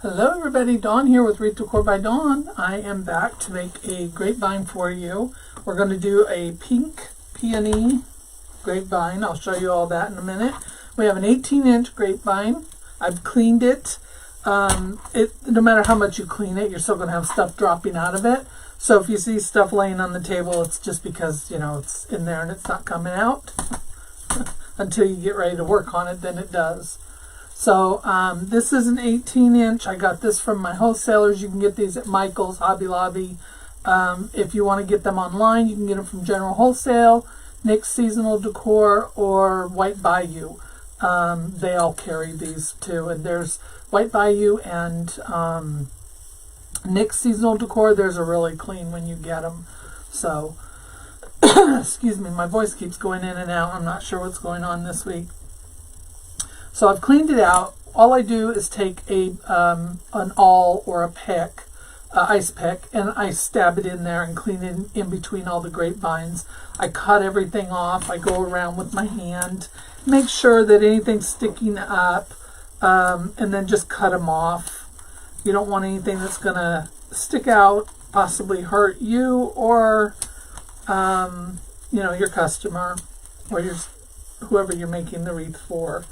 Hello everybody, Dawn here with Decor by Dawn. I am back to make a grapevine for you. We're going to do a pink peony grapevine. I'll show you all that in a minute. We have an 18-inch grapevine. I've cleaned it. No matter how much you clean it, you're still going to have stuff dropping out of it. So if you see stuff laying on the table, it's just because, it's in there and it's not coming out. Until you get ready to work on it, then it does. So this is an 18-inch. I got this from my wholesalers. You can get these at Michael's, Hobby Lobby. If you want to get them online, you can get them from General Wholesale, Nick's Seasonal Decor, or White Bayou. They all carry these too. And there's White Bayou and Nick's Seasonal Decor. Theirs are really clean when you get them. So, excuse me, my voice keeps going in and out. I'm not sure what's going on this week. So I've cleaned it out. All I do is take an awl or a pick, ice pick, and I stab it in there and clean it in between all the grapevines. I cut everything off. I go around with my hand, make sure that anything's sticking up, and then just cut them off. You don't want anything that's going to stick out, possibly hurt you or, your customer or whoever you're making the wreath for.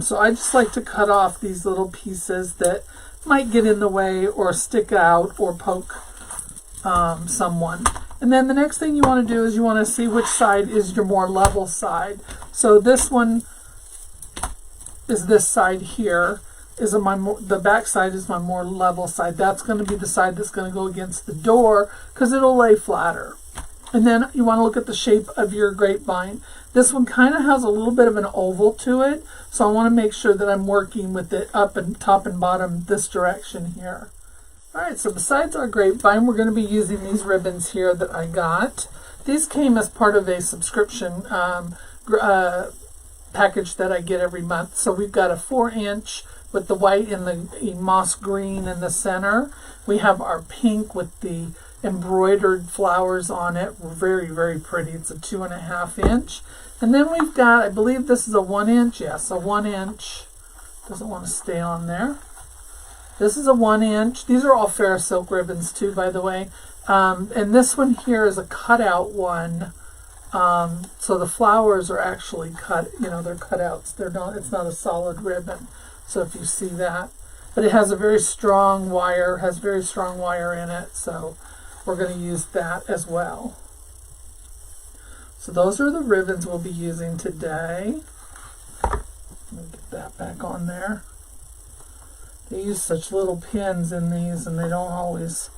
So I just like to cut off these little pieces that might get in the way or stick out or poke someone. And then the next thing you want to do is you want to see which side is your more level side. So this one is this side here. The back side is my more level side. That's going to be the side that's going to go against the door because it'll lay flatter. And then you want to look at the shape of your grapevine. This one kind of has a little bit of an oval to it, so I want to make sure that I'm working with it up and top and bottom this direction here. All right, so besides our grapevine, we're going to be using these ribbons here that I got. These came as part of a subscription package that I get every month. So we've got a 4-inch with the white and the moss green in the center. We have our pink with the embroidered flowers on it. Very, very pretty. It's a 2.5-inch. And then we've got, I believe this is a 1-inch. Yes, a 1-inch. Doesn't want to stay on there. This is a 1-inch. These are all fair silk ribbons too, by the way. And this one here is a cutout one. So the flowers are actually cut, they're cutouts. It's not a solid ribbon. So if you see that. But it has a very strong wire, in it. So we're going to use that as well. So those are the ribbons we'll be using today. Let me get that back on there. They use such little pins in these and they don't always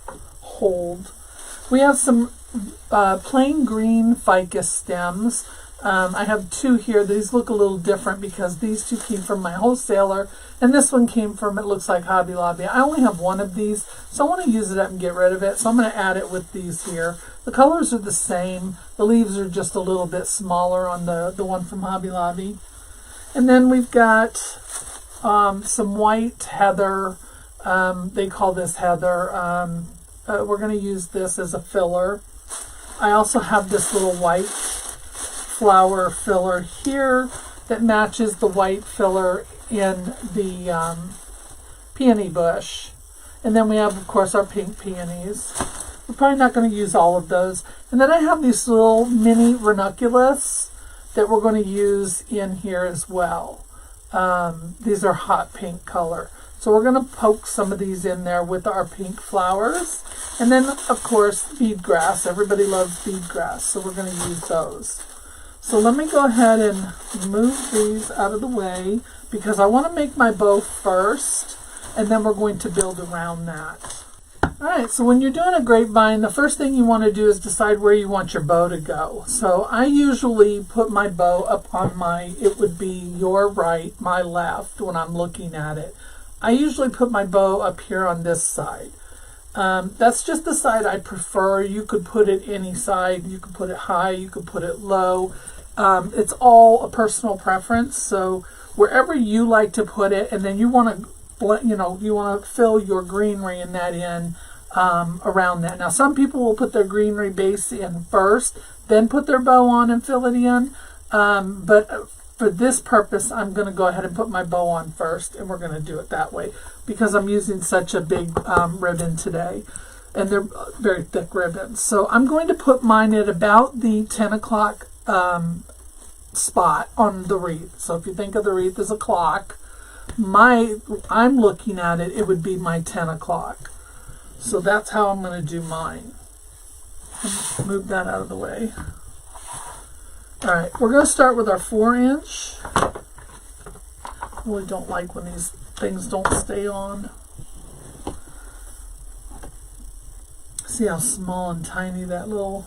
hold. We have some plain green ficus stems. I have 2 here. These look a little different because these 2 came from my wholesaler and this one came from, it looks like, Hobby Lobby. I only have 1 of these, so I want to use it up and get rid of it. So I'm going to add it with these here. The colors are the same. The leaves are just a little bit smaller on the one from Hobby Lobby. And then we've got some white heather. They call this heather. We're going to use this as a filler. I also have this little white flower filler here that matches the white filler in the peony bush. And then we have, of course, our pink peonies. We're probably not going to use all of those. And then I have these little mini ranunculus that we're going to use in here as well. These are hot pink color. So we're going to poke some of these in there with our pink flowers. And then, of course, bead grass. Everybody loves bead grass, so we're going to use those. So let me go ahead and move these out of the way because I want to make my bow first, and then we're going to build around that. All right, so when you're doing a grapevine, the first thing you want to do is decide where you want your bow to go. So I usually put my bow up on it would be your right, my left when I'm looking at it. I usually put my bow up here on this side. That's just the side I prefer. You could put it any side. You could put it high. You could put it low. It's all a personal preference. So wherever you like to put it, and then you want to fill your greenery in that in around that. Now some people will put their greenery base in first, then put their bow on and fill it in. But for this purpose, I'm going to go ahead and put my bow on first, and we're going to do it that way because I'm using such a big ribbon today, and they're very thick ribbons. So I'm going to put mine at about the 10 o'clock spot on the wreath. So if you think of the wreath as a clock, I'm looking at it, it would be my 10 o'clock. So that's how I'm going to do mine. Move that out of the way. All right, we're going to start with our 4-inch. I really don't like when these things don't stay on. See how small and tiny that little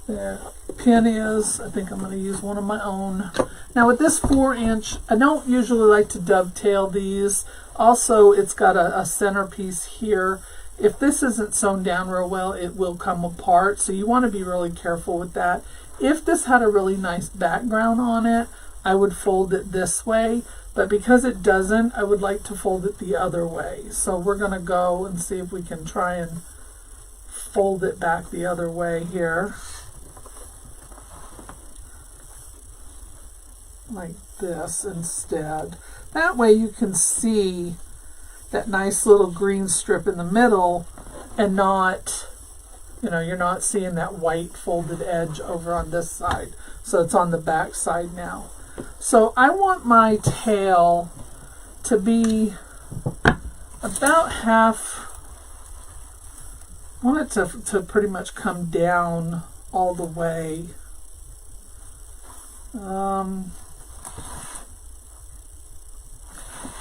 pin is. I think I'm going to use one of my own. Now with this 4-inch, I don't usually like to dovetail these. Also, it's got a centerpiece here. If this isn't sewn down real well, it will come apart. So you want to be really careful with that. If this had a really nice background on it, I would fold it this way. But because it doesn't, I would like to fold it the other way. So we're going to go and see if we can try and fold it back the other way here. Like this instead. That way you can see that nice little green strip in the middle and not, you're not seeing that white folded edge over on this side. So it's on the back side now. So I want my tail to be about half. I want it to pretty much come down all the way.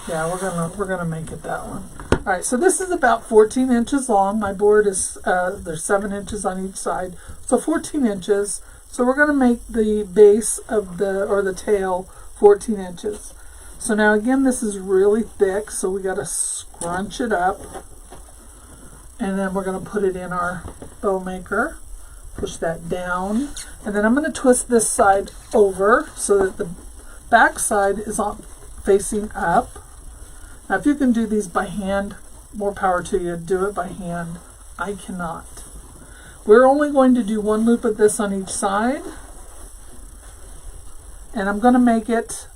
Yeah, we're gonna make it that one. All right, so this is about 14 inches long. My board is there's 7 inches on each side, so 14 inches. So we're gonna make the base of the tail 14 inches. So now again, this is really thick, so we got to scrunch it up, and then we're gonna put it in our bow maker. Push that down, and then I'm gonna twist this side over so that the back side is facing up. Now, if you can do these by hand, more power to you. Do it by hand. I cannot. We're only going to do one loop of this on each side. And I'm going to make it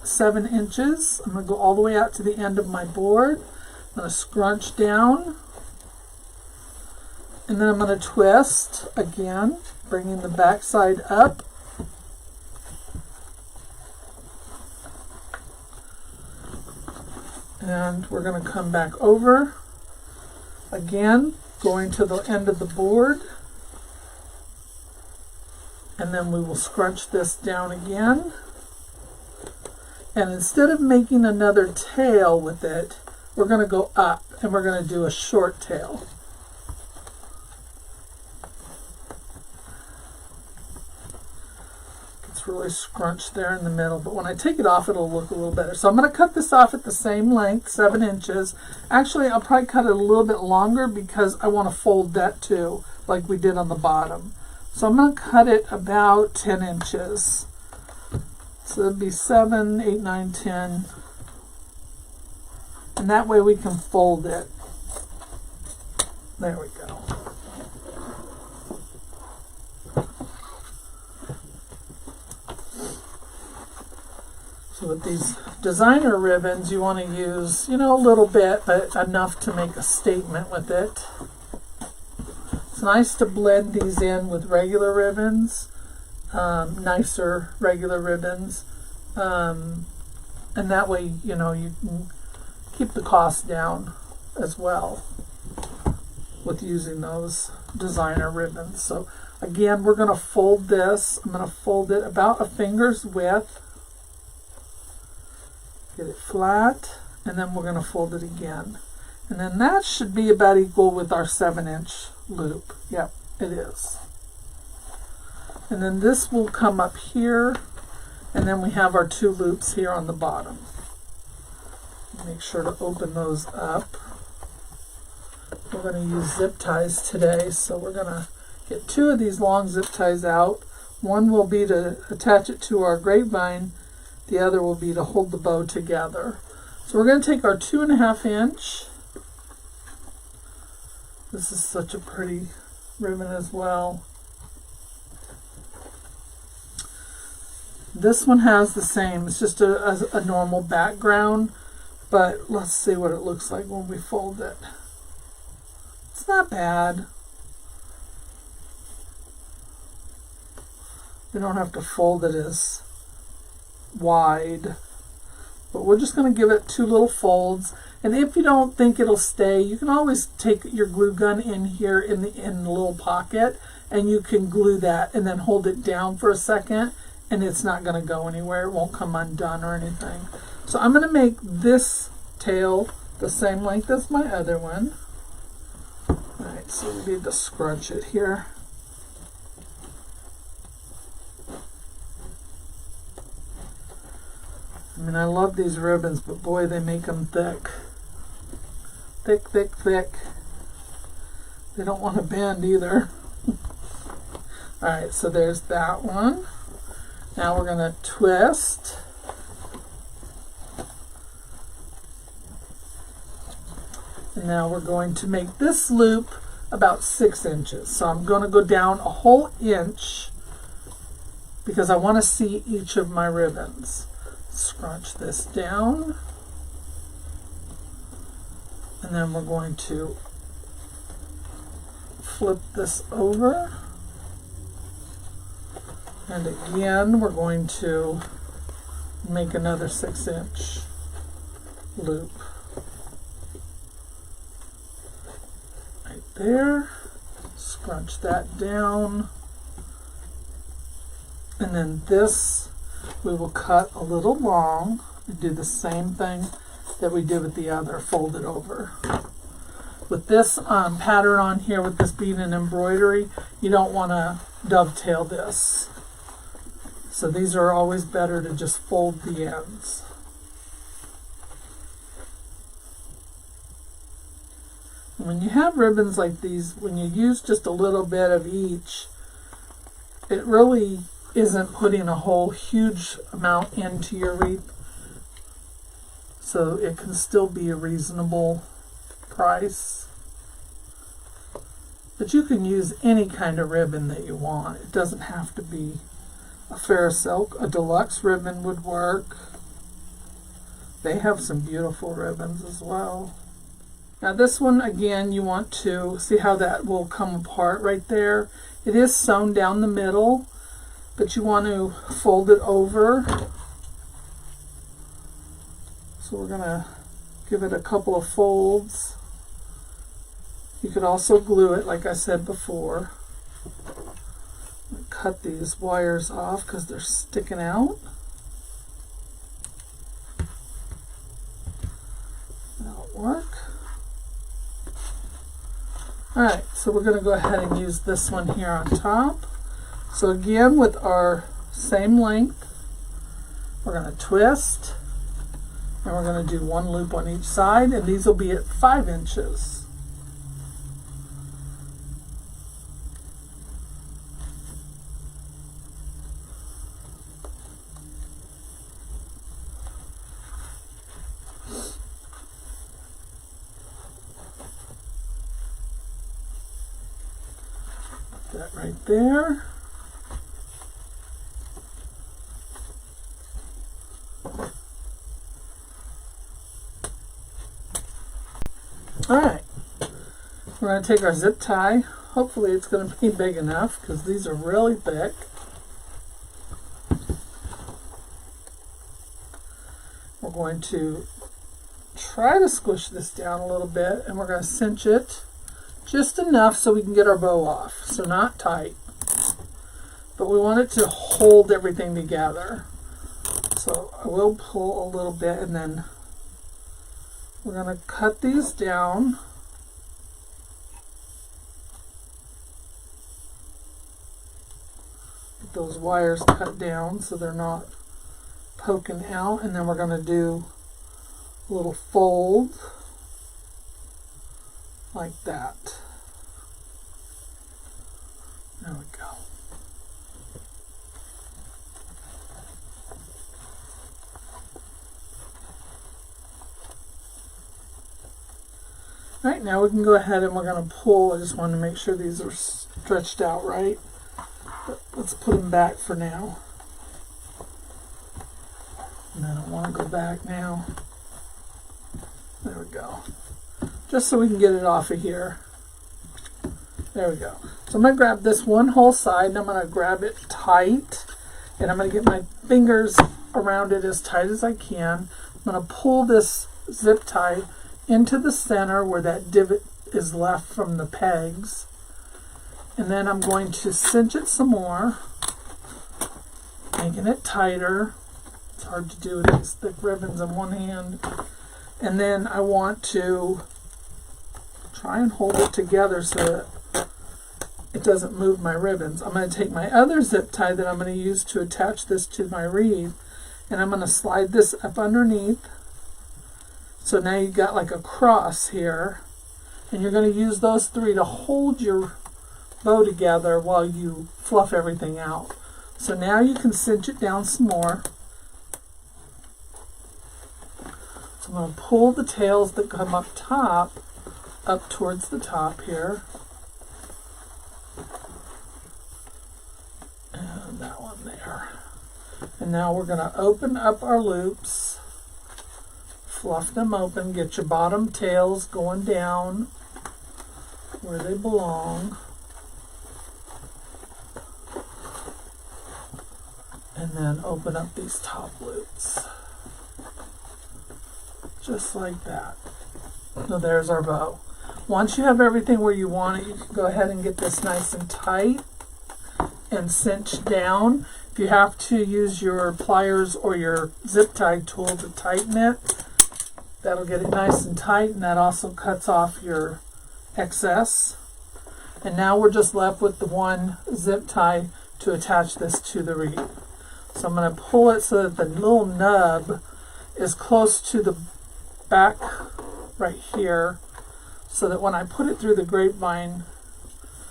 7 inches. I'm going to go all the way out to the end of my board. I'm going to scrunch down. And then I'm going to twist again, bringing the back side up. And we're going to come back over again, going to the end of the board, and then we will scrunch this down again. And instead of making another tail with it, we're going to go up and we're going to do a short tail. Really scrunched there in the middle, but when I take it off, it'll look a little better. So I'm going to cut this off at the same length, 7 inches. Actually, I'll probably cut it a little bit longer because I want to fold that too, like we did on the bottom. So I'm going to cut it about 10 inches. So it'll be 7, 8, 9, 10. And that way we can fold it. There we go. So with these designer ribbons, you want to use, a little bit, but enough to make a statement with it. It's nice to blend these in with regular ribbons, nicer regular ribbons. And that way, you can keep the cost down as well with using those designer ribbons. So again, we're going to fold this. I'm going to fold it about a finger's width. Get it flat, and then we're going to fold it again. And then that should be about equal with our 7-inch loop. Yep, it is. And then this will come up here, and then we have our 2 loops here on the bottom. Make sure to open those up. We're going to use zip ties today, so we're going to get 2 of these long zip ties out. One will be to attach it to our grapevine. The other will be to hold the bow together. So we're going to take our 2.5 inch. This is such a pretty ribbon as well. This one has the same, it's just a normal background, but let's see what it looks like when we fold it. It's not bad. We don't have to fold it as wide, but we're just going to give it 2 little folds. And if you don't think it'll stay, you can always take your glue gun in here in the little pocket, and you can glue that and then hold it down for a second, and it's not going to go anywhere. It won't come undone or anything. So I'm going to make this tail the same length as my other one. All right, so we need to scrunch it here. I mean, I love these ribbons, but boy, they make them thick. Thick, thick, thick. They don't want to bend either. Alright, so there's that one. Now we're going to twist. And now we're going to make this loop about 6 inches. So I'm going to go down a whole inch because I want to see each of my ribbons. Scrunch this down, and then we're going to flip this over, and again we're going to make another 6-inch loop right there. Scrunch that down, and then this we will cut a little long and do the same thing that we did with the other, fold it over. With this pattern on here, with this being an embroidery, you don't want to dovetail this. So these are always better to just fold the ends. And when you have ribbons like these, when you use just a little bit of each, it really isn't putting a whole huge amount into your wreath, so it can still be a reasonable price. But you can use any kind of ribbon that you want. It doesn't have to be a fair silk. A deluxe ribbon would work. They have some beautiful ribbons as well. Now this one, again, you want to see how that will come apart right there. It is sewn down the middle, but you want to fold it over. So we're going to give it a couple of folds. You could also glue it, like I said before. Cut these wires off because they're sticking out. That'll work. Alright, so we're going to go ahead and use this one here on top. So again, with our same length, we're going to twist, and we're going to do 1 loop on each side, and these will be at 5 inches. Put that right there. Alright, we're going to take our zip tie. Hopefully it's going to be big enough because these are really thick. We're going to try to squish this down a little bit, and we're going to cinch it just enough so we can get our bow off. So not tight, but we want it to hold everything together. So I will pull a little bit, and then we're going to cut these down. Get those wires cut down so they're not poking out, and then we're going to do a little fold like that. There we go. Alright, now we can go ahead and we're going to pull. I just want to make sure these are stretched out right. But let's put them back for now. And then I want to go back now. There we go. Just so we can get it off of here. There we go. So I'm going to grab this one whole side and I'm going to grab it tight. And I'm going to get my fingers around it as tight as I can. I'm going to pull this zip tie into the center where that divot is left from the pegs. And then I'm going to cinch it some more, making it tighter. It's hard to do with these thick ribbons in one hand. And then I want to try and hold it together so that it doesn't move my ribbons. I'm going to take my other zip tie that I'm going to use to attach this to my wreath, and I'm going to slide this up underneath. So now you've got like a cross here, and you're going to use those three to hold your bow together while you fluff everything out. So now you can cinch it down some more. So I'm going to pull the tails that come up top up towards the top here. And that one there. And now we're going to open up our loops, fluff them open, get your bottom tails going down where they belong. And then open up these top loops. Just like that. So there's our bow. Once you have everything where you want it, you can go ahead and get this nice and tight and cinch down. If you have to use your pliers or your zip tie tool to tighten it, that'll get it nice and tight, and that also cuts off your excess. And now we're just left with the one zip tie to attach this to the wreath. So I'm going to pull it so that the little nub is close to the back right here, so that when I put it through the grapevine,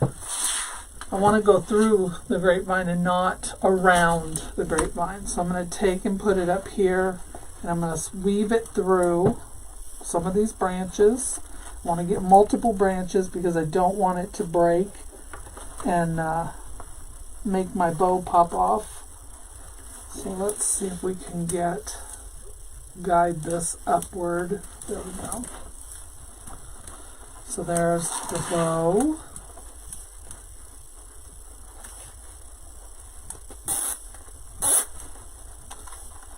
I want to go through the grapevine and not around the grapevine. So I'm going to take and put it up here, and I'm going to weave it through some of these branches. I want to get multiple branches because I don't want it to break and make my bow pop off. So let's see if we can guide this upward. There we go. So there's the bow.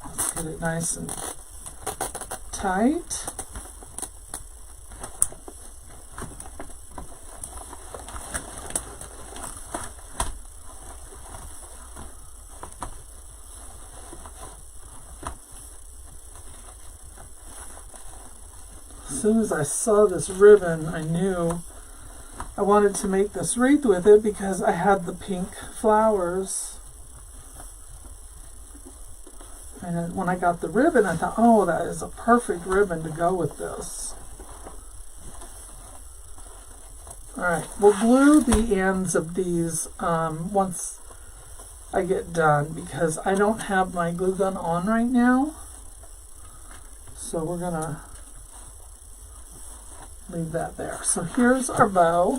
Let's get it nice and tight. As soon as I saw this ribbon, I knew I wanted to make this wreath with it because I had the pink flowers. And then when I got the ribbon, I thought, oh, that is a perfect ribbon to go with this. Alright, we'll glue the ends of these once I get done because I don't have my glue gun on right now. So we're going to leave that there. So here's our bow.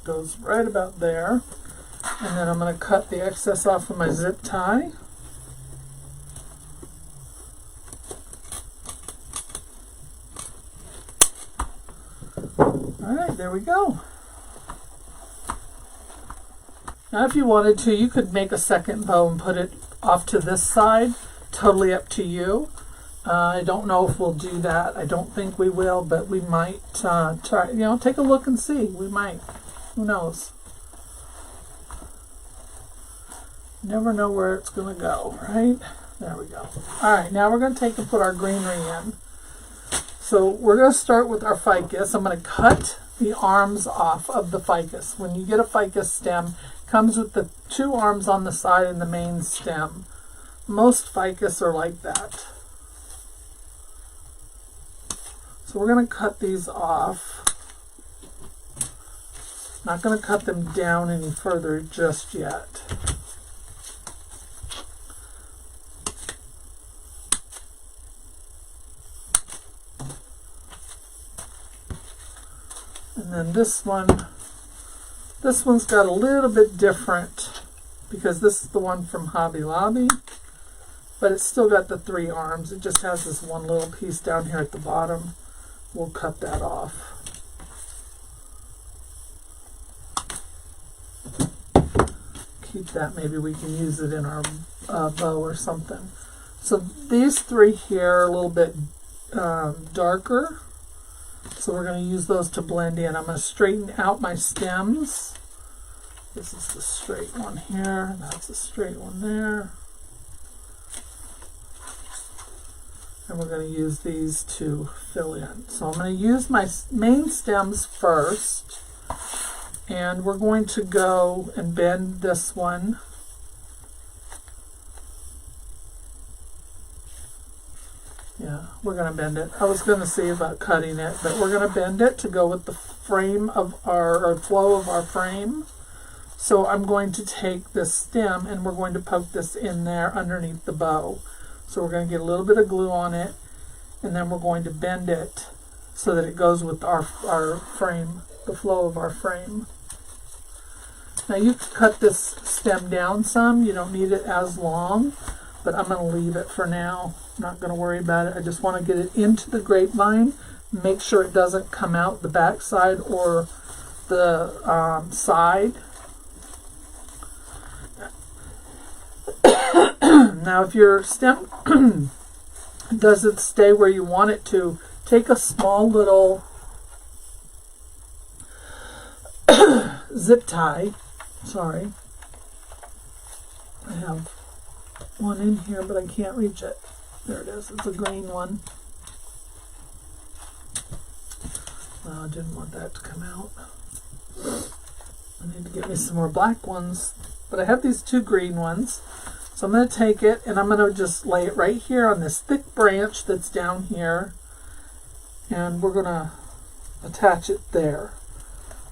Goes right about there. And then I'm going to cut the excess off of my zip tie. Alright, there we go. Now if you wanted to, you could make a second bow and put it off to this side. Totally up to you. I don't know if we'll do that. I don't think we will, but we might try. Take a look and see. We might. Who knows? Never know where it's going to go, right? There we go. All right, now we're going to take and put our greenery in. So we're going to start with our ficus. I'm going to cut the arms off of the ficus. When you get a ficus stem, it comes with the two arms on the side and the main stem. Most ficus are like that. So we're going to cut these off. Not going to cut them down any further just yet. And then this one's got a little bit different because this is the one from Hobby Lobby, but it's still got the 3 arms. It just has this one little piece down here at the bottom. We'll cut that off. Keep that, maybe we can use it in our bow or something. So these 3 here are a little bit darker, so we're going to use those to blend in. I'm going to straighten out my stems. This is the straight one here, that's the straight one there. And we're going to use these to fill in. So I'm going to use my main stems first, and we're going to go and bend this one. Yeah, we're going to bend it. I was going to see about cutting it, but we're going to bend it to go with the frame of our flow of our frame. So I'm going to take this stem and we're going to poke this in there underneath the bow. So we're going to get a little bit of glue on it, and then we're going to bend it so that it goes with our frame, the flow of our frame. Now you can cut this stem down some. You don't need it as long, but I'm going to leave it for now. I'm not going to worry about it. I just want to get it into the grapevine, make sure it doesn't come out the back side or the side. Now if your stem doesn't stay where you want it to, take a small little zip tie. Sorry, I have one in here but I can't reach it. There it is, it's a green one. I didn't want that to come out. I need to get me some more black ones, but I have these 2 green ones. So I'm going to take it and I'm going to just lay it right here on this thick branch that's down here, and we're going to attach it there.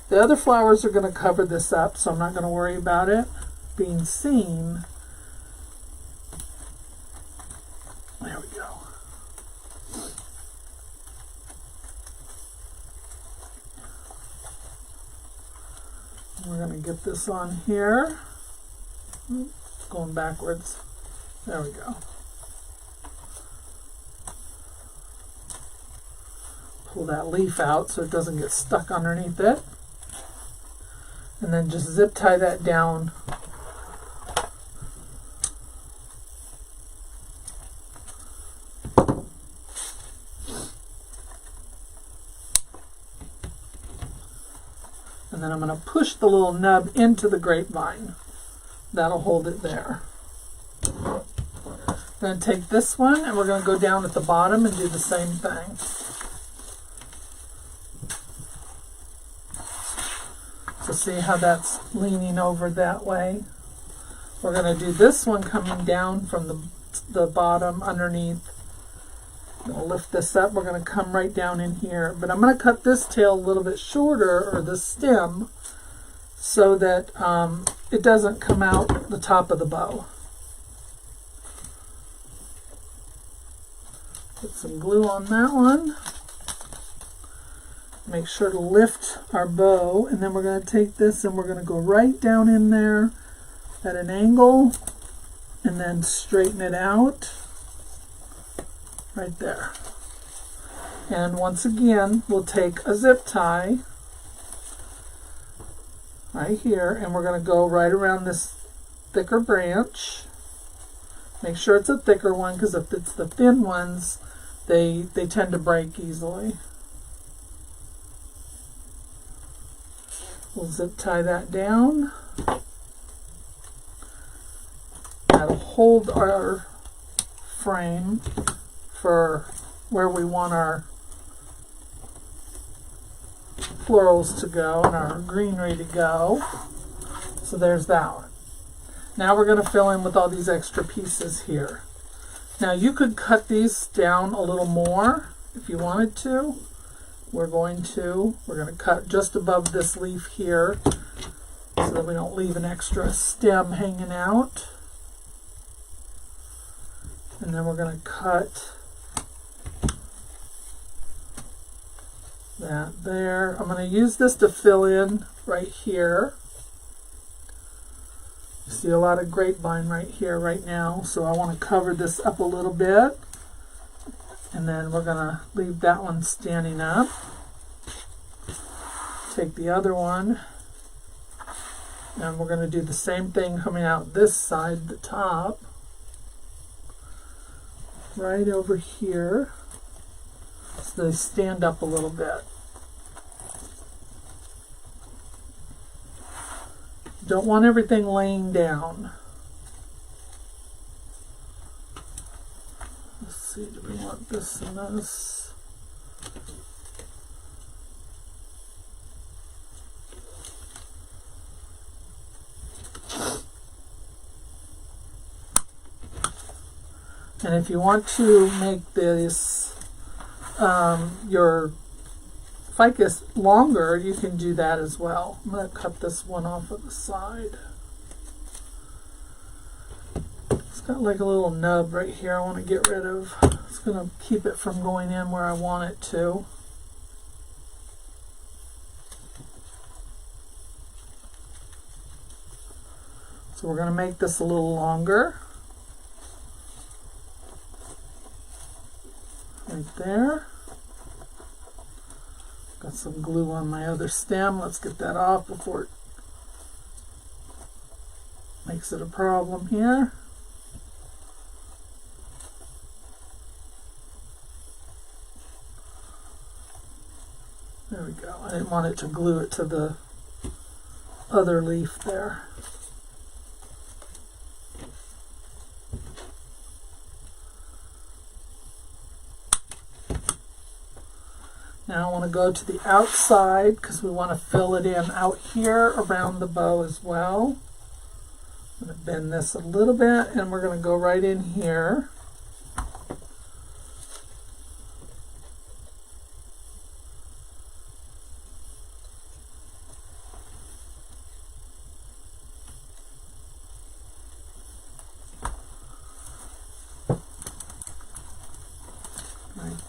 The other flowers are going to cover this up, so I'm not going to worry about it being seen. There we go. We're going to get this on here. Going backwards. There we go. Pull that leaf out so it doesn't get stuck underneath it. And then just zip tie that down. And then I'm going to push the little nub into the grapevine. That'll hold it there. I'm going to take this one and we're going to go down at the bottom and do the same thing. So see how that's leaning over that way? We're going to do this one coming down from the bottom underneath. We'll lift this up. We're going to come right down in here. But I'm going to cut this tail a little bit shorter, or the stem, so that it doesn't come out the top of the bow. Put some glue on that one. Make sure to lift our bow, and then we're going to take this and we're going to go right down in there at an angle and then straighten it out right there. And once again, we'll take a zip tie right here, and we're going to go right around this thicker branch. Make sure it's a thicker one, because if it's the thin ones, they tend to break easily. We'll zip tie that down. That'll hold our frame for where we want our florals to go and our greenery to go. So there's that one. Now we're going to fill in with all these extra pieces here. Now you could cut these down a little more if you wanted to. We're going to cut just above this leaf here so that we don't leave an extra stem hanging out. And then we're going to cut that there. I'm going to use this to fill in right here. See a lot of grapevine right here right now, so I want to cover this up a little bit, and then we're going to leave that one standing up. Take the other one, and we're going to do the same thing coming out this side, the top, right over here, so they stand up a little bit. Don't want everything laying down. Let's see, do we want this and this? And if you want to make this your ficus longer, you can do that as well. I'm going to cut this one off of the side. It's got like a little nub right here I want to get rid of. It's going to keep it from going in where I want it to. So we're going to make this a little longer. Right there. Got some glue on my other stem. Let's get that off before it makes it a problem here. There we go. I didn't want it to glue it to the other leaf there. Now I want to go to the outside because we want to fill it in out here around the bow as well. I'm going to bend this a little bit, and we're going to go right in here.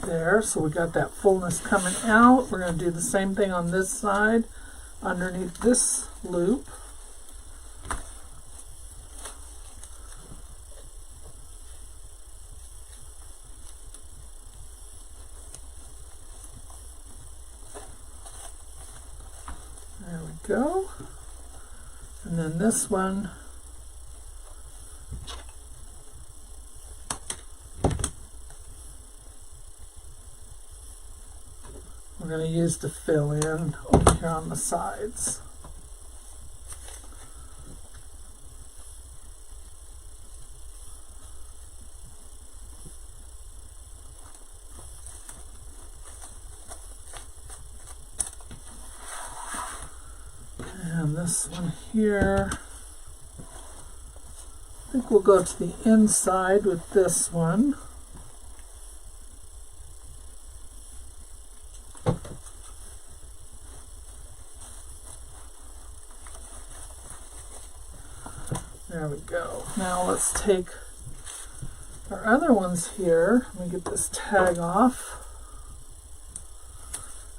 There, so we got that fullness coming out. We're going to do the same thing on this side underneath this loop. There we go. And then this one, we're going to use to fill in over here on the sides. And this one here, I think we'll go to the inside with this one. There we go. Now let's take our other ones here. Let me get this tag off.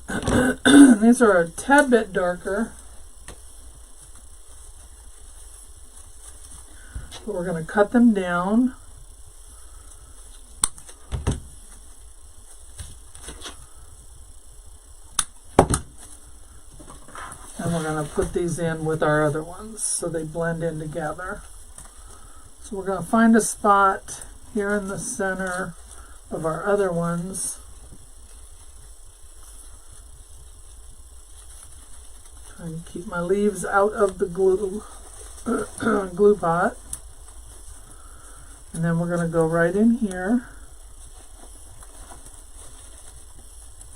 These are a tad bit darker. But we're going to cut them down. And we're going to put these in with our other ones so they blend in together. So we're going to find a spot here in the center of our other ones. Trying to keep my leaves out of the glue pot. And then we're going to go right in here.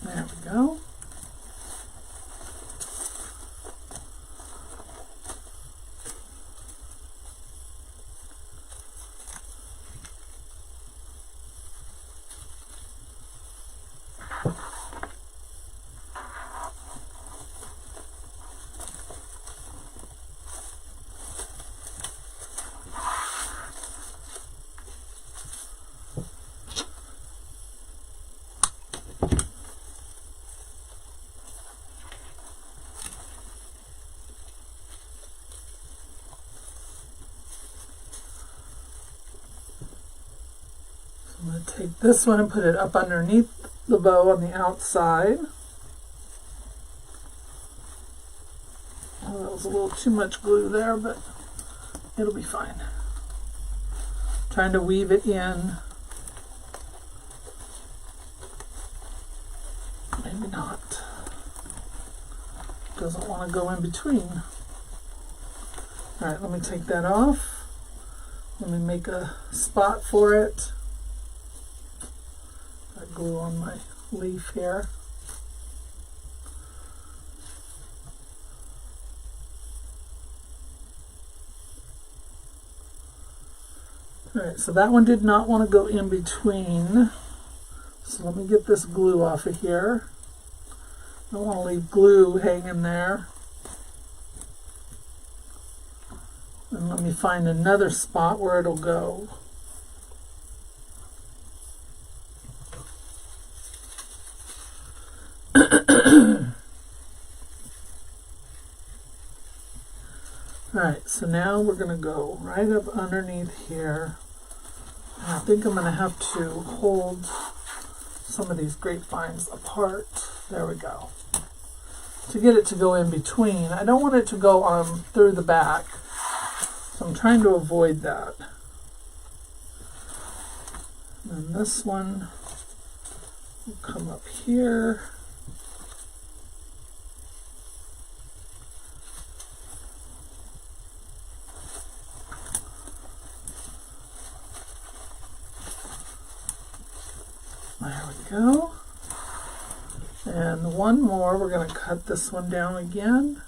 There we go. I'm going to take this one and put it up underneath the bow on the outside. Oh, that was a little too much glue there, but it'll be fine. Trying to weave it in. Maybe not. Doesn't want to go in between. All right, let me take that off. Let me make a spot for it. Got glue on my leaf here. All right, so that one did not want to go in between. So let me get this glue off of here. I don't want to leave glue hanging there. And let me find another spot where it'll go. Alright, so now we're going to go right up underneath here. And I think I'm going to have to hold some of these grapevines apart. There we go. To get it to go in between. I don't want it to go through the back. So I'm trying to avoid that. And then this one will come up here. There we go. And one more, we're going to cut this one down again.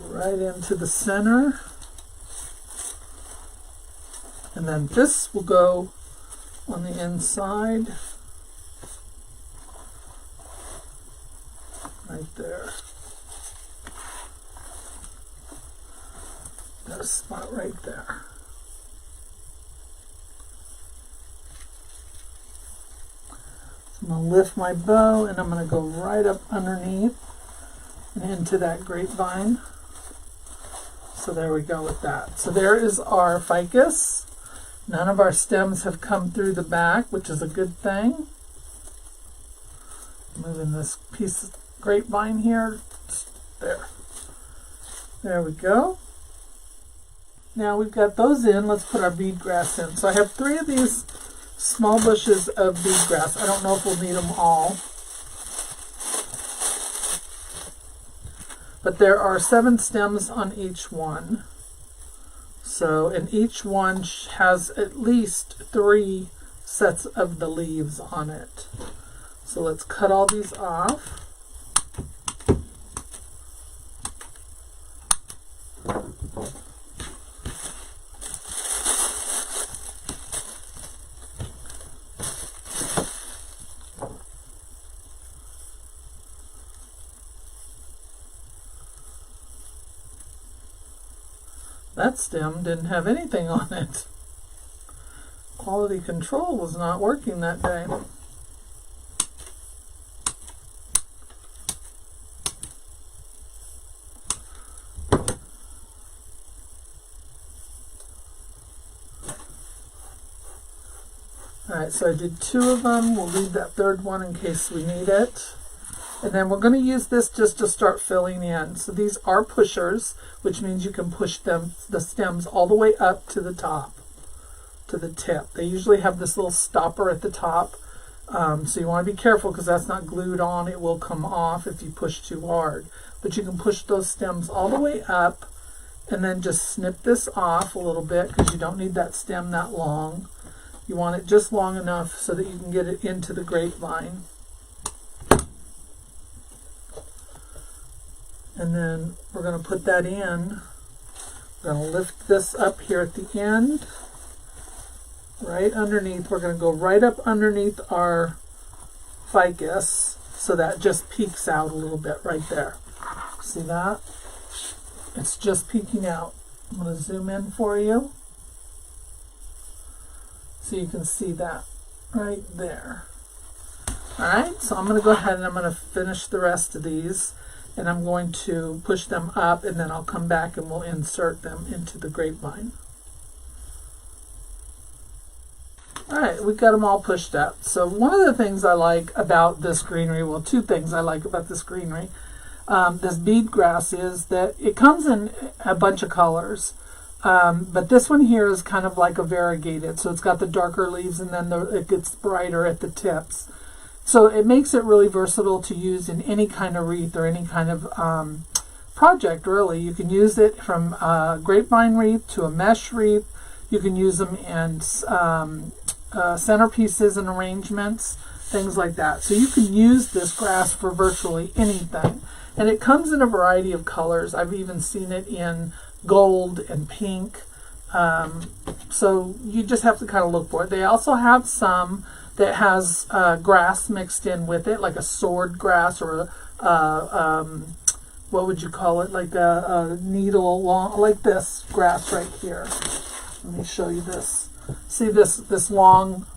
Right into the center. And then this will go on the inside. Right there. Got a spot right there. So I'm going to lift my bow and I'm going to go right up underneath and into that grapevine. So there we go with that. So there is our ficus. None of our stems have come through the back, which is a good thing. Moving this piece of grapevine here. There. There we go. Now we've got those in. Let's put our bead grass in. So I have 3 of these small bushes of bead grass. I don't know if we'll need them all. But there are 7 stems on each one. So, and each one has at least 3 sets of the leaves on it. So let's cut all these off. That stem didn't have anything on it. Quality control was not working that day. Alright, so I did 2 of them. We'll leave that 3rd one in case we need it. And then we're going to use this just to start filling in. So these are pushers, which means you can push them, the stems, all the way up to the top, to the tip. They usually have this little stopper at the top. So you want to be careful because that's not glued on. It will come off if you push too hard. But you can push those stems all the way up and then just snip this off a little bit because you don't need that stem that long. You want it just long enough so that you can get it into the grapevine. And then we're going to put that in. We're going to lift this up here at the end. Right underneath. We're going to go right up underneath our ficus so that just peeks out a little bit right there. See that? It's just peeking out. I'm going to zoom in for you so you can see that. right there. Alright, so I'm going to go ahead and I'm going to finish the rest of these, and I'm going to push them up, and then I'll come back and we'll insert them into the grapevine. Alright, we've got them all pushed up. So one of the things I like about this greenery, well, two things I like about this greenery, this bead grass, is that it comes in a bunch of colors. But this one here is kind of like a variegated, so it's got the darker leaves and then it gets brighter at the tips. So it makes it really versatile to use in any kind of wreath or any kind of project, really. You can use it from a grapevine wreath to a mesh wreath. You can use them in centerpieces and arrangements, things like that. So you can use this grass for virtually anything. And it comes in a variety of colors. I've even seen it in gold and pink. So you just have to kind of look for it. They also have some that has grass mixed in with it, like a sword grass or what would you call it? Like a needle long, like this grass right here. Let me show you this. See this long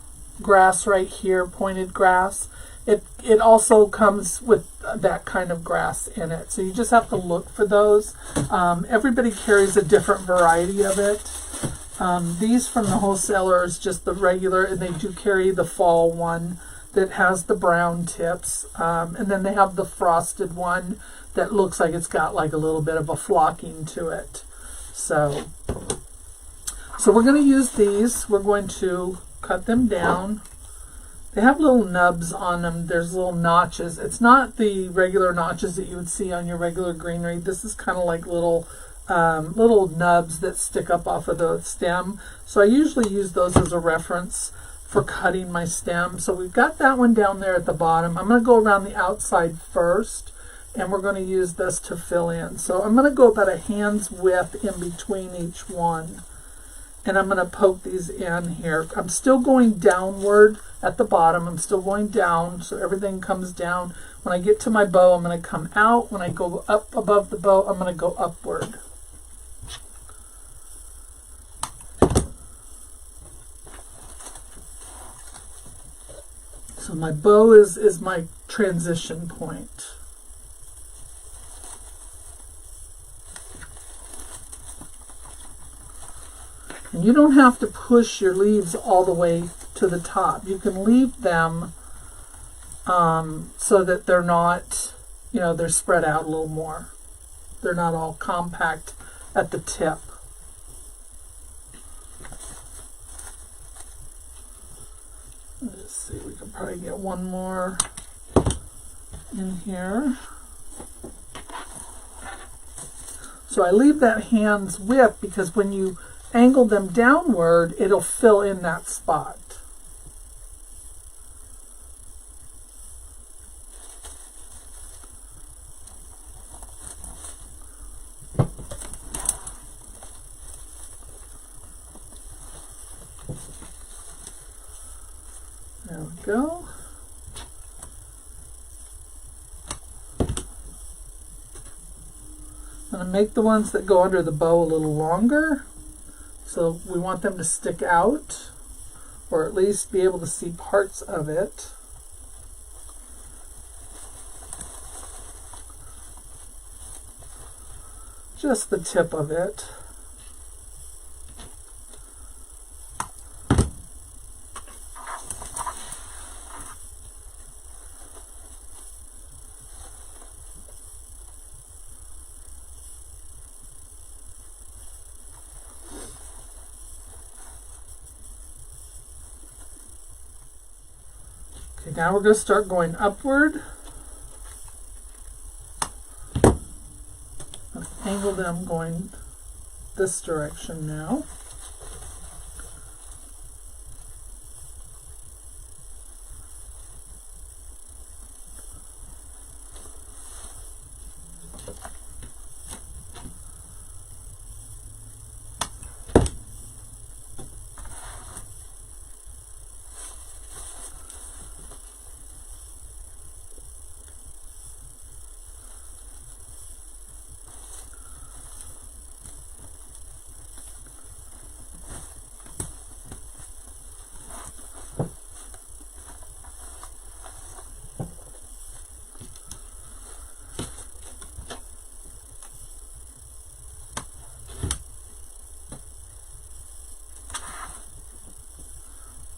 grass right here, pointed grass? It also comes with that kind of grass in it. So you just have to look for those. Everybody carries a different variety of it. These from the wholesaler is just the regular, and they do carry the fall one that has the brown tips. And then they have the frosted one that looks like it's got like a little bit of a flocking to it. So we're going to use these. We're going to cut them down. They have little nubs on them. There's little notches. It's not the regular notches that you would see on your regular greenery. This is kind of like little nubs that stick up off of the stem. So I usually use those as a reference for cutting my stem. So we've got that one down there at the bottom. I'm going to go around the outside first, and we're going to use this to fill in. So I'm going to go about a hand's width in between each one. And I'm going to poke these in here. I'm still going downward at the bottom. I'm still going down, so everything comes down. When I get to my bow, I'm going to come out. When I go up above the bow, I'm going to go upward. So my bow is my transition point. And you don't have to push your leaves all the way to the top. You can leave them so that they're not, they're spread out a little more. They're not all compact at the tip. Let's see, we can probably get one more in here. So I leave that hand's width because when you angle them downward, it'll fill in that spot. There we go. I'm going to make the ones that go under the bow a little longer. So we want them to stick out, or at least be able to see parts of it. Just the tip of it. Okay, now we're going to start going upward. Let's angle them going this direction now.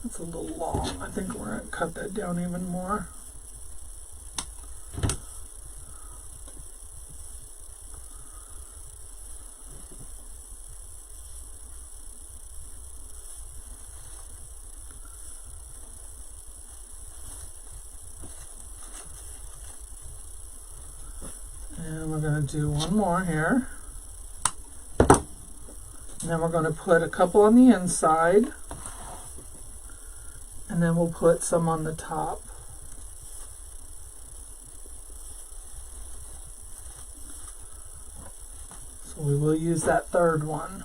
It's a little long. I think we're going to cut that down even more. And we're going to do one more here. And then we're going to put a couple on the inside. And then we'll put some on the top. So we will use that third one.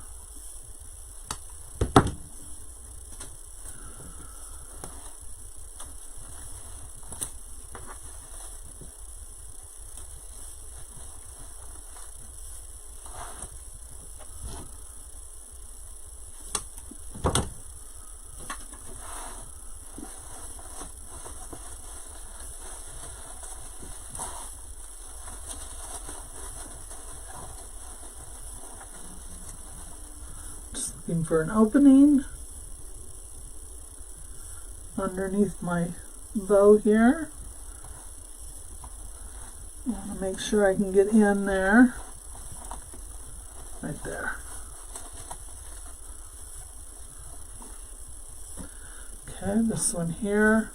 Looking for an opening underneath my bow here. I want to make sure I can get in there. Right there. Okay, this one here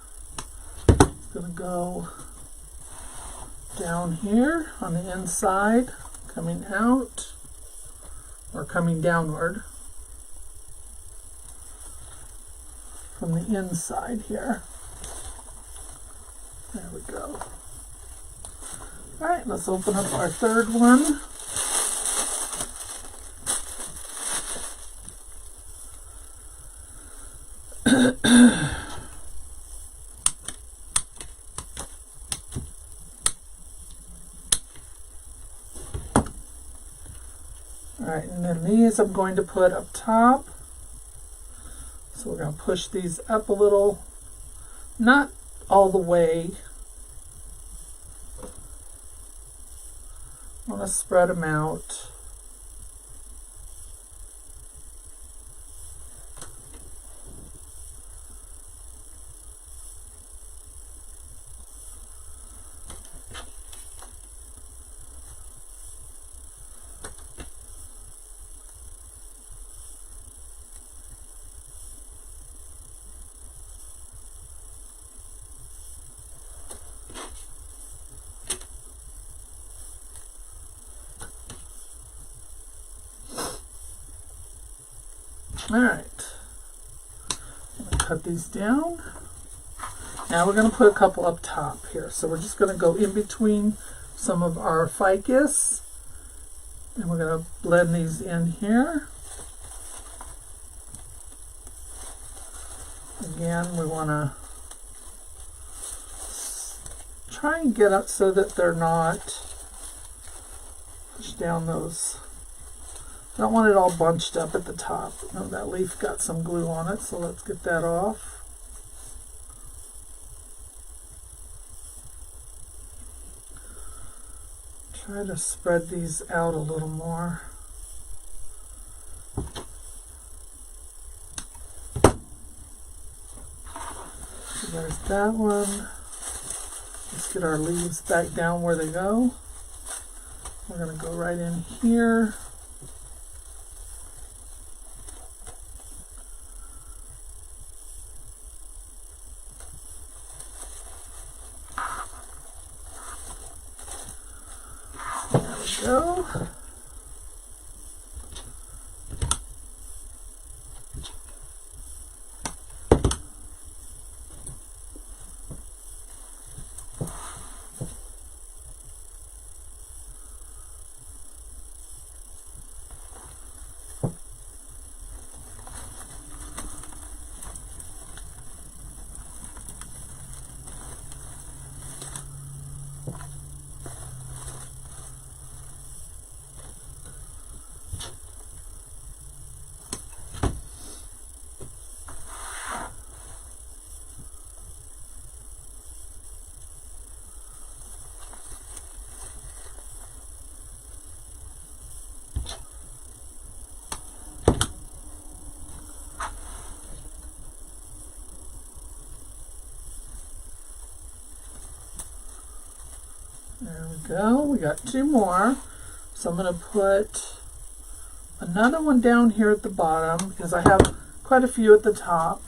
is going to go down here on the inside, coming out or coming downward from the inside here. There we go. All right, let's open up our third one. All right, and then these I'm going to put up top. So we're going to push these up a little, not all the way. I want to spread them out. All right, I'm going to cut these down. Now we're going to put a couple up top here. So we're just going to go in between some of our ficus, and we're going to blend these in here. Again, we want to try and get up so that they're not push down those. I don't want it all bunched up at the top. Oh, that leaf got some glue on it, so let's get that off. Try to spread these out a little more. So there's that one. Let's get our leaves back down where they go. We're going to go right in here. Go. There we go. We got 2 more. So I'm going to put another one down here at the bottom because I have quite a few at the top.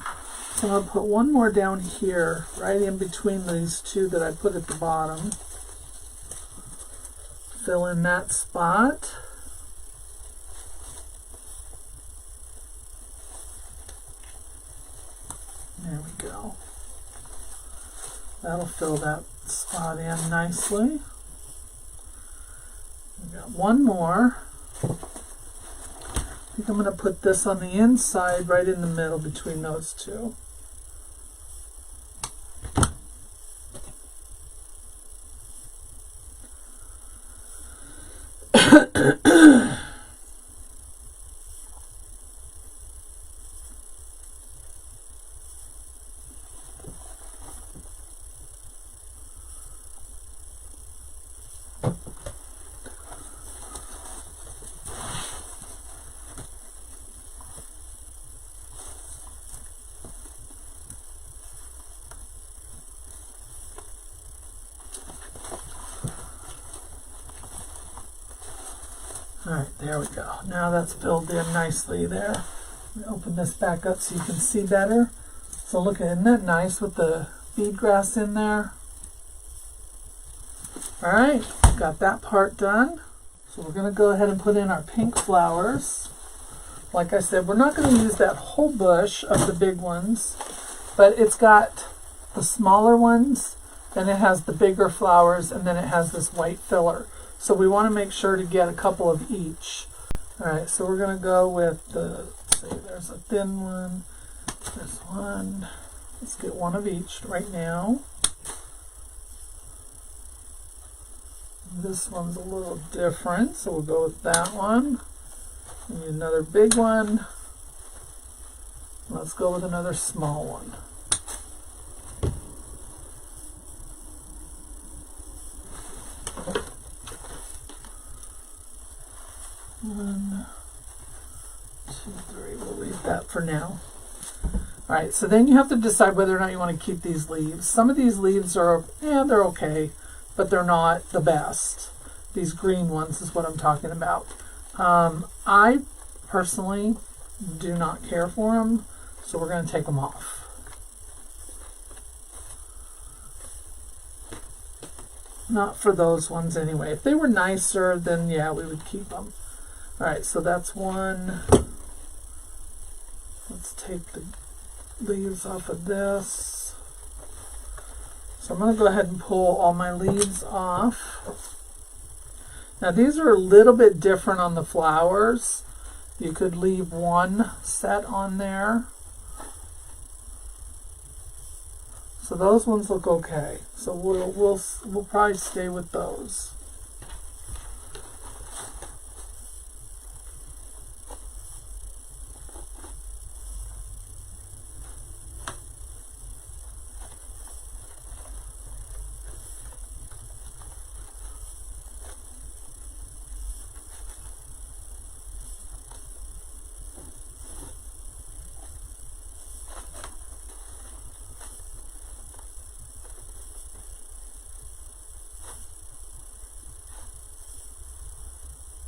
So I'm going to put one more down here, right in between these 2 that I put at the bottom. Fill in that spot. There we go. That'll fill that spot in nicely. We've got one more. I think I'm going to put this on the inside, right in the middle between those 2. Alright, there we go. Now that's filled in nicely there. Open this back up so you can see better. So look, isn't that nice with the bead grass in there? Alright, got that part done. So we're going to go ahead and put in our pink flowers. Like I said, we're not going to use that whole bush of the big ones, but it's got the smaller ones, then it has the bigger flowers, and then it has this white filler. So we want to make sure to get a couple of each. Alright, so we're going to go with the, let's see, there's a thin one, there's one. Let's get one of each right now. This one's a little different, so we'll go with that one. We need another big one. Let's go with another small one. One, 2, 3. We'll leave that for now. Alright, so then you have to decide whether or not you want to keep these leaves. Some of these leaves are, they're okay, but they're not the best. These green ones is what I'm talking about. I personally do not care for them, so we're going to take them off. Not for those ones anyway. If they were nicer, then yeah, we would keep them. Alright, so that's one. Let's take the leaves off of this. So I'm going to go ahead and pull all my leaves off. Now these are a little bit different on the flowers. You could leave one set on there. So those ones look okay. So we'll probably stay with those.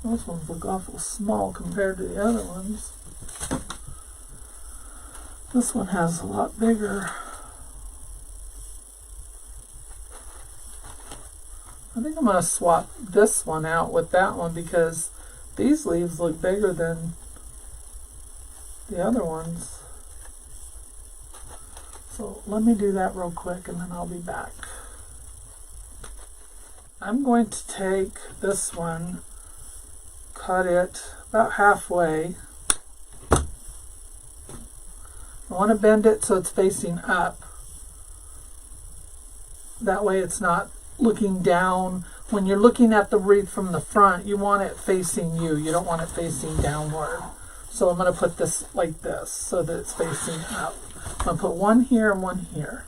Those ones look awful small compared to the other ones. This one has a lot bigger. I think I'm going to swap this one out with that one because these leaves look bigger than the other ones. So let me do that real quick and then I'll be back. I'm going to take this one, cut it about halfway. I want to bend it so it's facing up. That way it's not looking down. When you're looking at the wreath from the front, you want it facing you. You don't want it facing downward. So I'm going to put this like this so that it's facing up. I'm going to put one here and one here.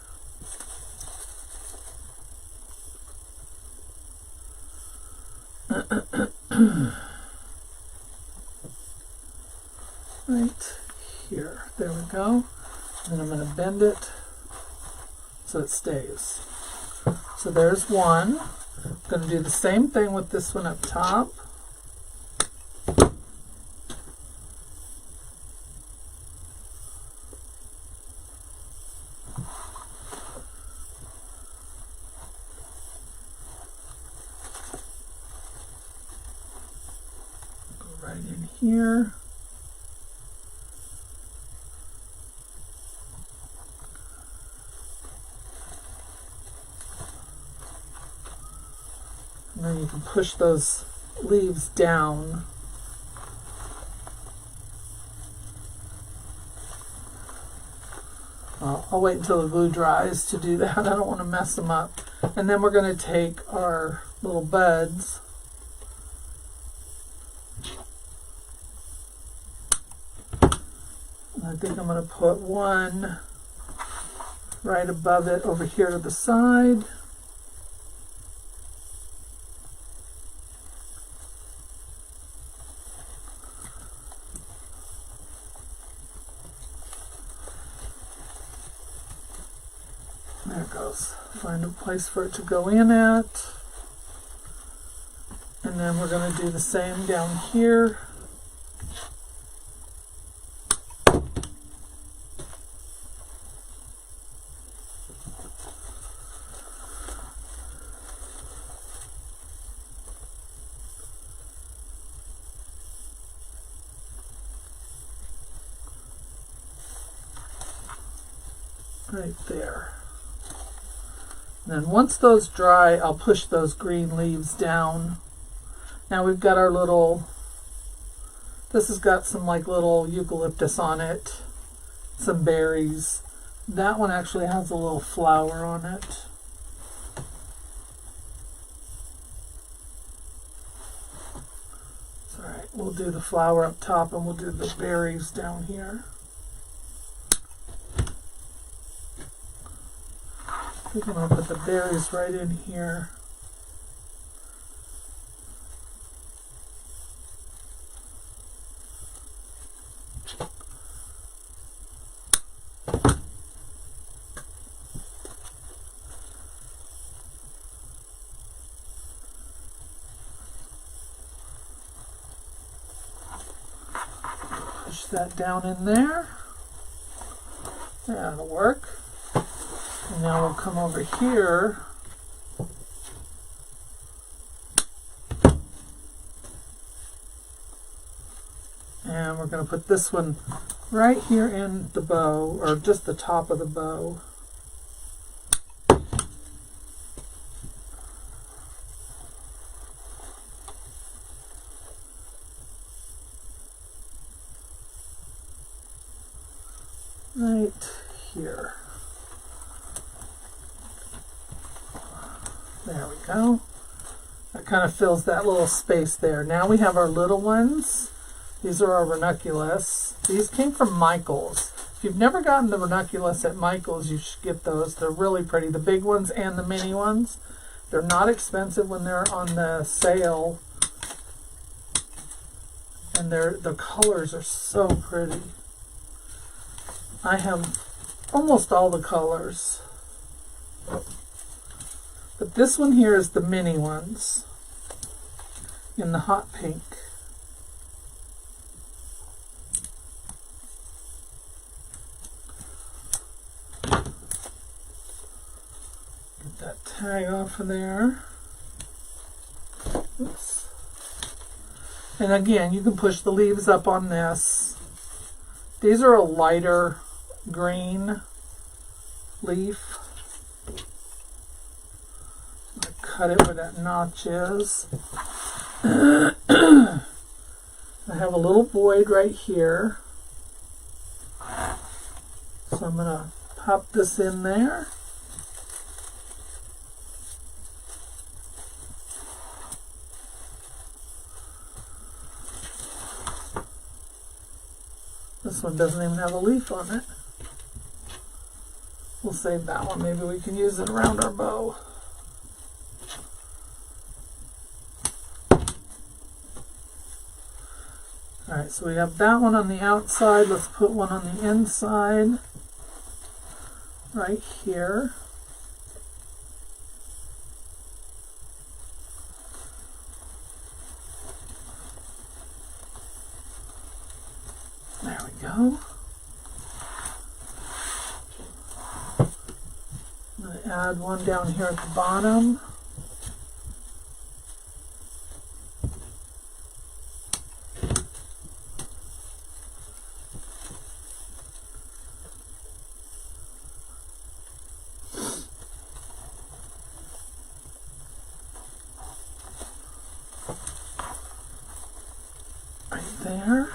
Right here. There we go. And I'm going to bend it so it stays. So there's one. I'm going to do the same thing with this one up top. Go right in here. And then you can push those leaves down. I'll wait until the glue dries to do that. I don't want to mess them up. And then we're going to take our little buds. And I think I'm going to put one right above it over here to the side. There it goes. Find a place for it to go in at. And then we're going to do the same down here. Right there. And then once those dry, I'll push those green leaves down. Now we've got our little, this has got some like little eucalyptus on it, some berries. That one actually has a little flower on it. It's all right, we'll do the flower up top and we'll do the berries down here. I think I'm going to put the berries right in here. Push that down in there. That'll work. And now we'll come over here and we're going to put this one right here in the bow, or just the top of the bow. Right here. There we go. That kind of fills that little space there. Now we have our little ones. These are our ranunculus. These came from Michael's. If you've never gotten the ranunculus at Michael's, you should get those. They're really pretty. The big ones and the mini ones. They're not expensive when they're on the sale. And the colors are so pretty. I have almost all the colors. But this one here is the mini ones in the hot pink. Get that tag off of there. Oops. And again, you can push the leaves up on this. These are a lighter green leaf. Cut it where that notch is. I have a little void right here. So I'm going to pop this in there. This one doesn't even have a leaf on it. We'll save that one. Maybe we can use it around our bow. Alright, so we have that one on the outside. Let's put one on the inside. Right here. There we go. I'm going to add one down here at the bottom. Right there.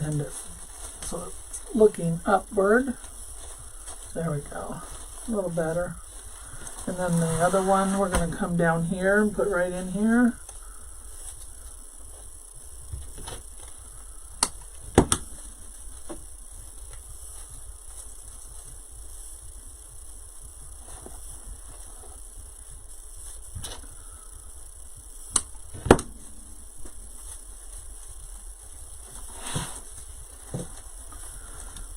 And it's so it's looking upward. There we go. A little better. And then the other one we're going to come down here and put right in here.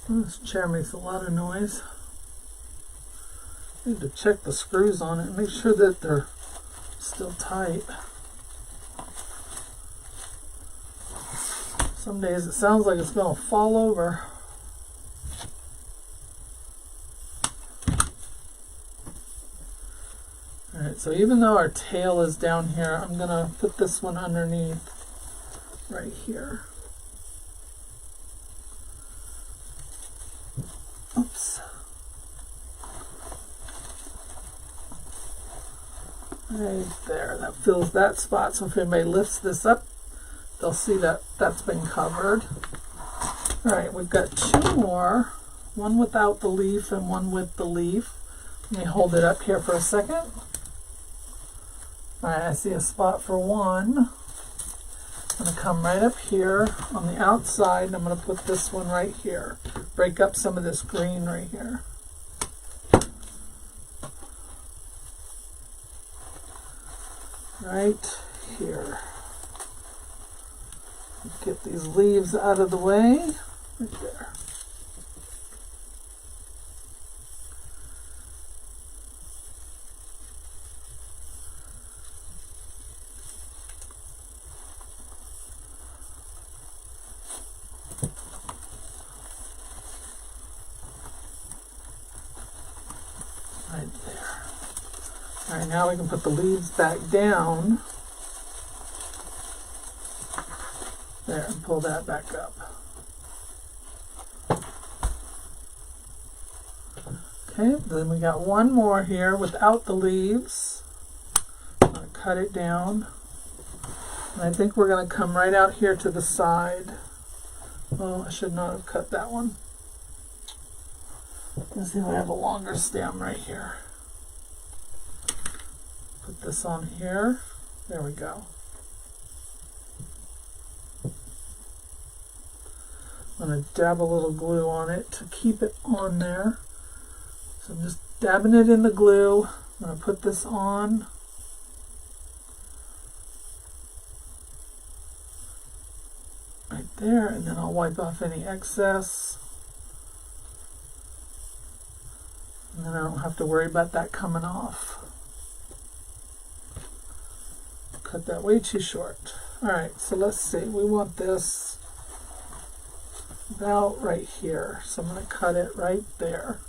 This chair makes a lot of noise. I need to check the screws on it and make sure that they're still tight. Some days it sounds like it's going to fall over. Alright, so even though our tail is down here, I'm going to put this one underneath right here. Oops. Right there, that fills that spot, so if anybody lifts this up, they'll see that that's been covered. Alright, we've got two more, one without the leaf and one with the leaf. Let me hold it up here for a second. Alright, I see a spot for one. I'm going to come right up here on the outside, and I'm going to put this one right here. Break up some of this greenery here. Right here. Get these leaves out of the way. Right there. Right there. All right, now we can put the leaves back down. There, and pull that back up. Okay, then we got one more here without the leaves. I'm going to cut it down. And I think we're going to come right out here to the side. Oh, I should not have cut that one. Let's see if I have a longer stem right here. Put this on here. There we go. I'm going to dab a little glue on it to keep it on there. So I'm just dabbing it in the glue. I'm going to put this on. Right there, and then I'll wipe off any excess. And then I don't have to worry about that coming off. Cut that way too short. Alright, so let's see. We want this about right here. So I'm going to cut it right there.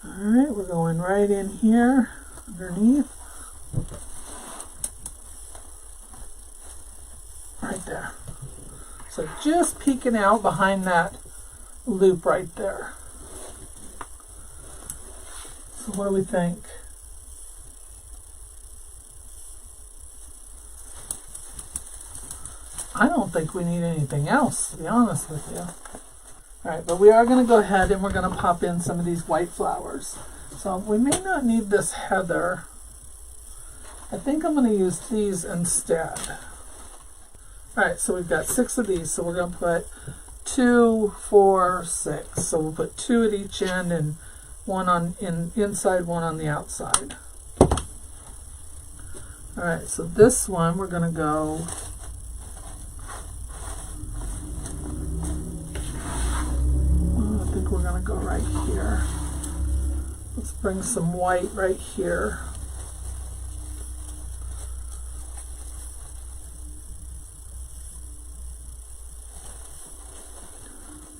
Alright, we're going right in here underneath. Right there. So just peeking out behind that loop right there. So what do we think? I don't think we need anything else, to be honest with you. Alright, but we are going to go ahead and we're going to pop in some of these white flowers. So we may not need this heather. I think I'm going to use these instead. Alright, so we've got 6 of these, so we're going to put 2, 4, 6. So we'll put 2 at each end and one on inside, one on the outside. Alright, so this one we're going to go I think we're going to go right here. Let's bring some white right here.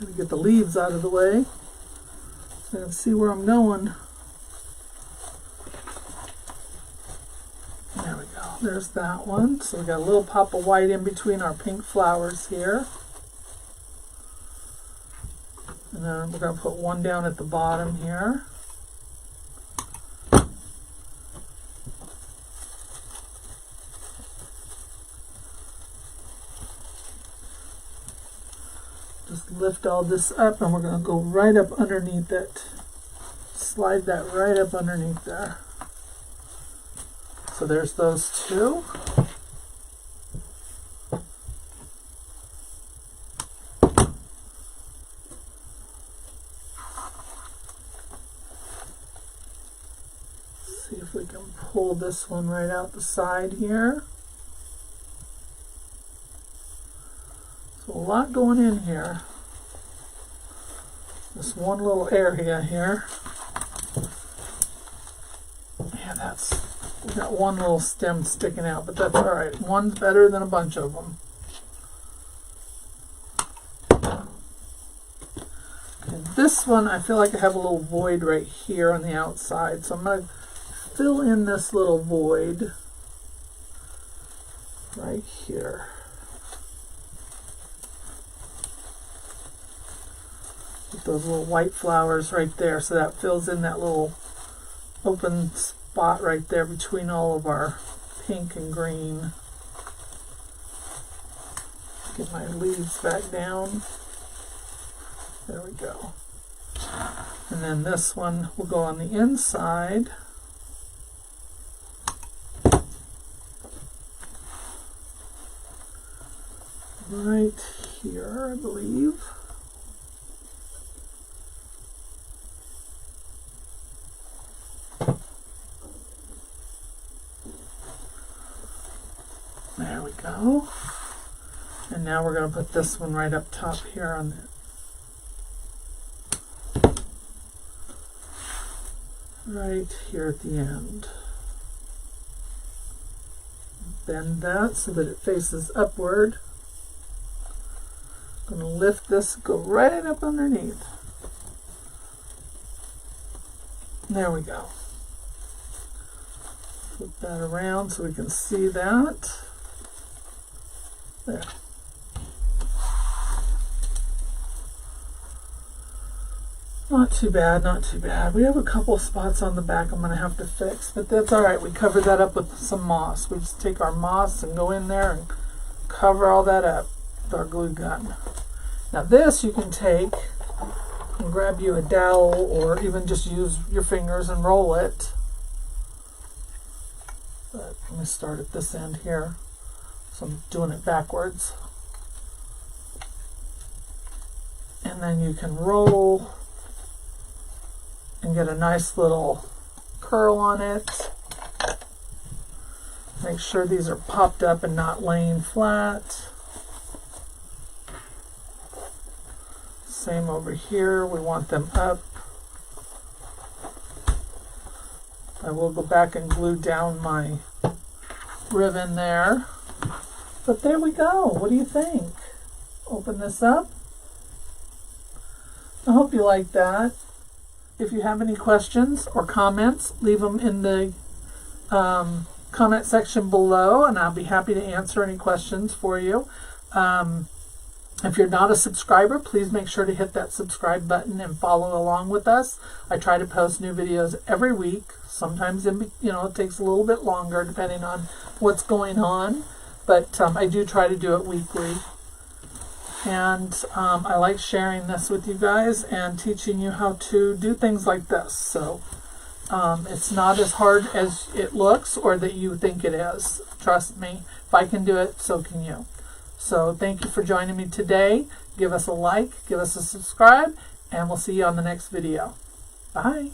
Gotta get the leaves out of the way so I can see where I'm going. There we go. There's that one. So we got a little pop of white in between our pink flowers here. And then we're going to put one down at the bottom here. Just lift all this up and we're going to go right up underneath it. Slide that right up underneath there. So there's those two. See if we can pull this one right out the side here. So a lot going in here. This one little area here. Yeah, we got one little stem sticking out, but that's all right. One's better than a bunch of them. And this one, I feel like I have a little void right here on the outside, so I'm going to fill in this little void right here. With those little white flowers right there, so that fills in that little open spot right there between all of our pink and green. Get my leaves back down. There we go. And then this one will go on the inside. Right here, I believe. There we go. And now we're going to put this one right up top here on the, right here at the end. Bend that so that it faces upward. I'm going to lift this, go right up underneath. There we go. Flip that around so we can see that. There. Not too bad, not too bad. We have a couple of spots on the back I'm going to have to fix, but that's all right. We covered that up with some moss. We just take our moss and go in there and cover all that up with our glue gun. Now this you can take and grab you a dowel or even just use your fingers and roll it. But let me start at this end here. So I'm doing it backwards. And then you can roll and get a nice little curl on it. Make sure these are popped up and not laying flat. Same over here, we want them up. I will go back and glue down my ribbon there. But there we go. What do you think? Open this up. I hope you like that. If you have any questions or comments, leave them in the comment section below, and I'll be happy to answer any questions for you. If you're not a subscriber, please make sure to hit that subscribe button and follow along with us. I try to post new videos every week. Sometimes it takes a little bit longer depending on what's going on, but I do try to do it weekly. And I like sharing this with you guys and teaching you how to do things like this. So it's not as hard as it looks or that you think it is. Trust me, if I can do it, so can you. So thank you for joining me today. Give us a like, give us a subscribe, and we'll see you on the next video. Bye.